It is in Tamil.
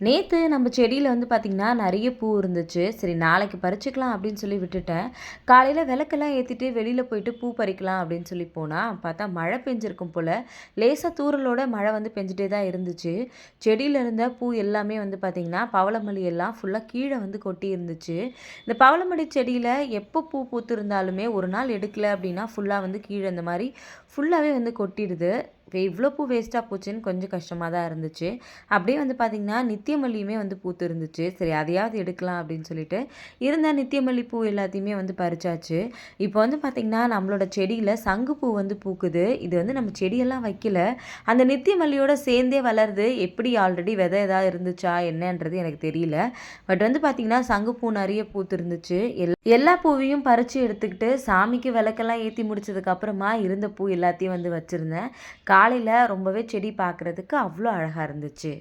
நேத்து நம்ம செடியில வந்து பார்த்திங்கன்னா, நெறைய பூ இருந்துச்சு. சரி நாளைக்கு பறிச்சுக்கலாம் அப்படின்னு சொல்லி விட்டுட்டேன். காலையில விளக்கெல்லாம் ஏத்திட்டு வெளியில போயிட்டு பூ பறிக்கலாம் அப்படின்னு சொல்லி போனா, பார்த்தா மழை பெஞ்சிருக்கும் போல. லேசா தூறலோட மழை வந்து பெஞ்சுட்டே தான் இருந்துச்சு. செடியில இருந்த பூ எல்லாமே வந்து பார்த்திங்கன்னா, பவளமல்லி எல்லாம் ஃபுல்லா கீழ வந்து கொட்டி இருந்துச்சு. இந்த பவளமல்லி செடியில எப்போ பூ பூத்திருந்தாலுமே, ஒரு நாள் எடுக்கல அப்படின்னா, ஃபுல்லா வந்து கீழ இந்த மாரி ஃபுல்லாவே வந்து கொட்டிடுது. இவ்ளோ பூ வேஸ்ட்டா போச்சுன்னு கொஞ்சம் கஷ்டமா தான் இருந்துச்சு. அப்படியே வந்து பார்த்திங்கன்னா, நித்தியமல்லியுமே வந்து பூத்து இருந்துச்சு. சரி அதையாவது எடுக்கலாம் அப்படின்னு சொல்லிட்டு, இருந்த நித்தியமல்லி பூ எல்லாத்தையுமே வந்து பறிச்சாச்சு. இப்போ வந்து பார்த்திங்கன்னா, நம்மளோட செடியில சங்குப்பூ வந்து பூக்குது. இது வந்து நம்ம செடியெல்லாம் வைக்கல. அந்த நித்தியமல்லியோட சேர்ந்தே வளருது. எப்படி ஆல்ரெடி விதை ஏதாவது இருந்துச்சா என்னன்றது எனக்கு தெரியல. பட் வந்து பார்த்திங்கன்னா, சங்குப்பூ நெறைய பூத்திருந்துச்சு. எல்லா பூவையும் பறிச்சு எடுத்துக்கிட்டு, சாமிக்கு விளக்கெல்லாம் ஏத்தி முடிச்சதுக்கப்புறமா இருந்த பூ எல்லாத்தையும் வந்து வச்சிருந்தேன். காலையில ரொம்பவே செடி பார்க்குறதுக்கு அவ்வளோ அழகா இருந்துச்சு.